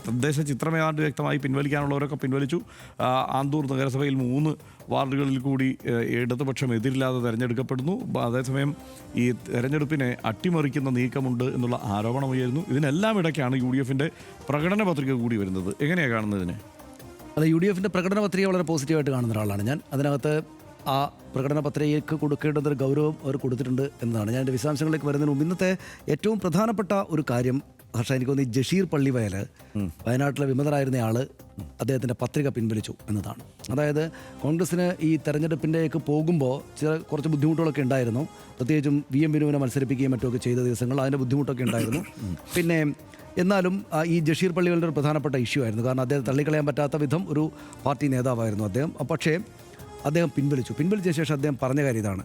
തദ്ദേശ ചിത്രമേതാണ്ട് വ്യക്തമായി പിൻവലിക്കാനുള്ളവരൊക്കെ പിൻവലിച്ചു. ആന്തൂർ നഗരസഭയിൽ 3 വാർഡുകളിൽ കൂടി ഇടതുപക്ഷം എതിരില്ലാതെ തെരഞ്ഞെടുക്കപ്പെടുന്നു. അതേസമയം ഈ തെരഞ്ഞെടുപ്പിനെ അട്ടിമറിക്കുന്ന നീക്കമുണ്ട് എന്നുള്ള ആരോപണമുയരുന്നു. ഇതിനെല്ലാം ഇടയ്ക്കാണ് UDFിൻ്റെ പ്രകടന പത്രിക കൂടി വരുന്നത്. എങ്ങനെയാണ് കാണുന്നതിനെ? അല്ല, UDFിൻ്റെ പ്രകടന പത്രിക വളരെ പോസിറ്റീവായിട്ട് കാണുന്ന ഒരാളാണ് ഞാൻ. അതിനകത്ത് ആ പ്രകടന പത്രികയ്ക്ക് കൊടുക്കേണ്ടതൊരു ഗൗരവം അവർ കൊടുത്തിട്ടുണ്ട് എന്നതാണ്. ഞാൻ എൻ്റെ വിശദാംശങ്ങളിലേക്ക് വരുന്നതിന് മുമ്പ് ഇന്നത്തെ ഏറ്റവും പ്രധാനപ്പെട്ട ഒരു കാര്യം ഹർഷ, എനിക്ക് തോന്നുന്നു ഈ ജഷീർ പള്ളിവയൽ വയനാട്ടിലെ വിമതനായിരുന്ന ആൾ അദ്ദേഹത്തിൻ്റെ പത്രിക പിൻവലിച്ചു എന്നതാണ്. അതായത് കോൺഗ്രസ്സിന് ഈ തെരഞ്ഞെടുപ്പിൻ്റെയൊക്കെ പോകുമ്പോൾ കുറച്ച് ബുദ്ധിമുട്ടുകളൊക്കെ ഉണ്ടായിരുന്നു. പ്രത്യേകിച്ചും VM ബിനുവിനെ മത്സരിപ്പിക്കുകയും മറ്റുമൊക്കെ ചെയ്ത ദിവസങ്ങൾ അതിൻ്റെ ബുദ്ധിമുട്ടൊക്കെ ഉണ്ടായിരുന്നു. പിന്നെ എന്നാലും ഈ ജഷീർ പള്ളികളുടെ ഒരു പ്രധാനപ്പെട്ട ഇഷ്യൂ ആയിരുന്നു. കാരണം അദ്ദേഹം തള്ളിക്കളയാൻ പറ്റാത്ത വിധം ഒരു പാർട്ടി നേതാവായിരുന്നു അദ്ദേഹം. പക്ഷേ അദ്ദേഹം പിൻവലിച്ച ശേഷം അദ്ദേഹം പറഞ്ഞ കാര്യം ഇതാണ്: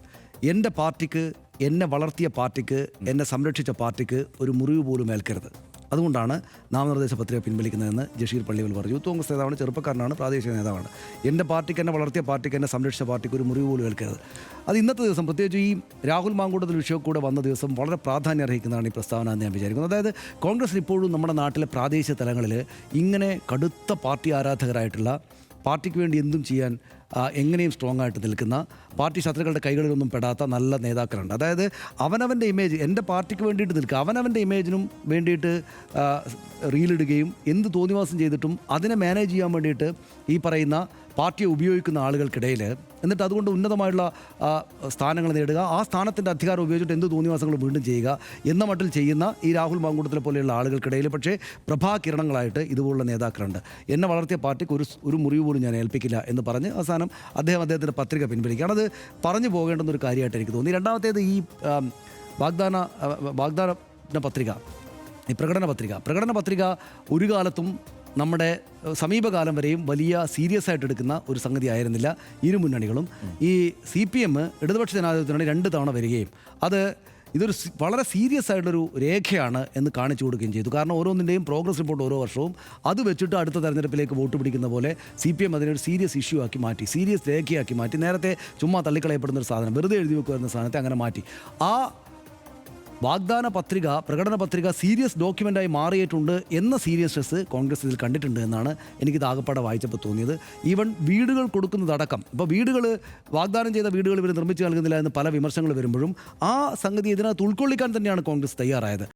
എൻ്റെ പാർട്ടിക്ക്, എന്നെ വളർത്തിയ പാർട്ടിക്ക്, എന്നെ സംരക്ഷിച്ച പാർട്ടിക്ക് ഒരു മുറിവ് പോലും ഏൽക്കരുത്. അതുകൊണ്ടാണ് നാമനിർദ്ദേശ പത്രിക പിൻവലിക്കുന്നതെന്ന് ജഷീർ പള്ളിവൽ പറഞ്ഞു. യൂത്ത് കോൺഗ്രസ് നേതാവാണ്, ചെറുപ്പക്കാരനാണ്, പ്രാദേശിക നേതാവാണ്. എൻ്റെ പാർട്ടിക്ക്, എന്നെ വളർത്തിയ പാർട്ടിക്ക്, എന്നെ സംരക്ഷിച്ച പാർട്ടിക്ക് ഒരു മുറിവ് പോലും ഏൽക്കരുത്. അത് ഇന്നത്തെ ദിവസം, പ്രത്യേകിച്ച് ഈ രാഹുൽ മാങ്കൂട്ടത്തിൽ വിഷയം കൂടെ വന്ന ദിവസം വളരെ പ്രാധാന്യം അർഹിക്കുന്നതാണ് ഈ പ്രസ്താവന എന്ന് ഞാൻ വിചാരിക്കുന്നത്. അതായത് കോൺഗ്രസ് ഇപ്പോഴും നമ്മുടെ നാട്ടിലെ പ്രാദേശിക തലങ്ങളിൽ ഇങ്ങനെ കടുത്ത പാർട്ടി ആരാധകരായിട്ടുള്ള, പാർട്ടിക്ക് വേണ്ടി എന്തും ചെയ്യാൻ എങ്ങനെയും സ്ട്രോങ് ആയിട്ട് നിൽക്കുന്ന, പാർട്ടി ശത്രുക്കളുടെ കൈകളിലൊന്നും പെടാത്ത നല്ല നേതാക്കളുണ്ട്. അതായത് അവനവൻ്റെ ഇമേജ്, എൻ്റെ പാർട്ടിക്ക് വേണ്ടിയിട്ട് നിൽക്കുക, അവനവൻ്റെ ഇമേജിനും വേണ്ടിയിട്ട് റീലിടുകയും എന്ത് തോന്നിവാസം ചെയ്തിട്ടും അതിനെ മാനേജ് ചെയ്യാൻ വേണ്ടിയിട്ട് ഈ പറയുന്ന പാർട്ടിയെ ഉപയോഗിക്കുന്ന ആളുകൾക്കിടയിൽ, എന്നിട്ട് അതുകൊണ്ട് ഉന്നതമായുള്ള സ്ഥാനങ്ങൾ നേടുക, ആ സ്ഥാനത്തിൻ്റെ അധികാരം ഉപയോഗിച്ചിട്ട് എന്ത് തോന്നിവാസങ്ങൾ വീണ്ടും ചെയ്യുക എന്ന മട്ടിൽ ചെയ്യുന്ന ഈ രാഹുൽ മാങ്കൂട്ടത്തിലെ പോലെയുള്ള ആളുകൾക്കിടയിൽ പക്ഷേ പ്രഭാകിരണങ്ങളായിട്ട് ഇതുപോലുള്ള നേതാക്കളുണ്ട്. എന്നെ വളർത്തിയ പാർട്ടിക്ക് ഒരു മുറിവ് പോലും ഞാൻ ഏൽപ്പിക്കില്ല എന്ന് പറഞ്ഞ് അവസാനം അദ്ദേഹത്തിൻ്റെ പത്രിക പിൻവലിക്കുകയാണ്. അത് പറഞ്ഞു പോകേണ്ടുന്ന ഒരു കാര്യമായിട്ട് എനിക്ക് തോന്നി. രണ്ടാമത്തേത് ഈ വാഗ്ദാന പത്രിക, ഈ പ്രകടന പത്രിക ഒരു കാലത്തും നമ്മുടെ സമീപകാലം വരെയും വലിയ സീരിയസ് ആയിട്ട് എടുക്കുന്ന ഒരു സംഗതി ആയിരുന്നില്ല ഇരു മുന്നണികളും. ഈ CPM ഇടതുപക്ഷ ജനാധിപത്യത്തിനാണ് 2 തവണ വരികയും ഇതൊരു വളരെ സീരിയസ് ആയിട്ടൊരു രേഖയാണ് എന്ന് കാണിച്ചു കൊടുക്കുകയും ചെയ്തു. കാരണം ഓരോന്നിൻ്റെയും പ്രോഗ്രസ് റിപ്പോർട്ട് ഓരോ വർഷവും അത് വെച്ചിട്ട് അടുത്ത തെരഞ്ഞെടുപ്പിലേക്ക് വോട്ട് പിടിക്കുന്ന പോലെ CPM അതിനൊരു സീരിയസ് ഇഷ്യൂ ആക്കി മാറ്റി, സീരിയസ് രേഖയാക്കി മാറ്റി. നേരത്തെ ചുമ്മാ തള്ളിക്കളയപ്പെടുന്ന ഒരു സാധനം, വെറുതെ എഴുതി വെക്കുമായിരുന്ന സാധനത്തെ അങ്ങനെ മാറ്റി. ആ പ്രകടന പത്രിക സീരിയസ് ഡോക്യുമെൻ്റായി മാറിയിട്ടുണ്ട് എന്ന സീരിയസ്നെസ് കോൺഗ്രസ് ഇതിൽ കണ്ടിട്ടുണ്ട് എന്നാണ് എനിക്കിത് ആകപ്പാടെ വായിച്ചപ്പോൾ തോന്നിയത്. ഈവൻ വീടുകൾ കൊടുക്കുന്നതടക്കം, ഇപ്പോൾ വാഗ്ദാനം ചെയ്ത വീടുകൾ ഇവർ നിർമ്മിച്ച് നൽകുന്നില്ല എന്ന് പല വിമർശനങ്ങൾ വരുമ്പോഴും ആ സംഗതി ഇതിനകത്ത് ഉൾക്കൊള്ളിക്കാൻ തന്നെയാണ് കോൺഗ്രസ് തയ്യാറായത്.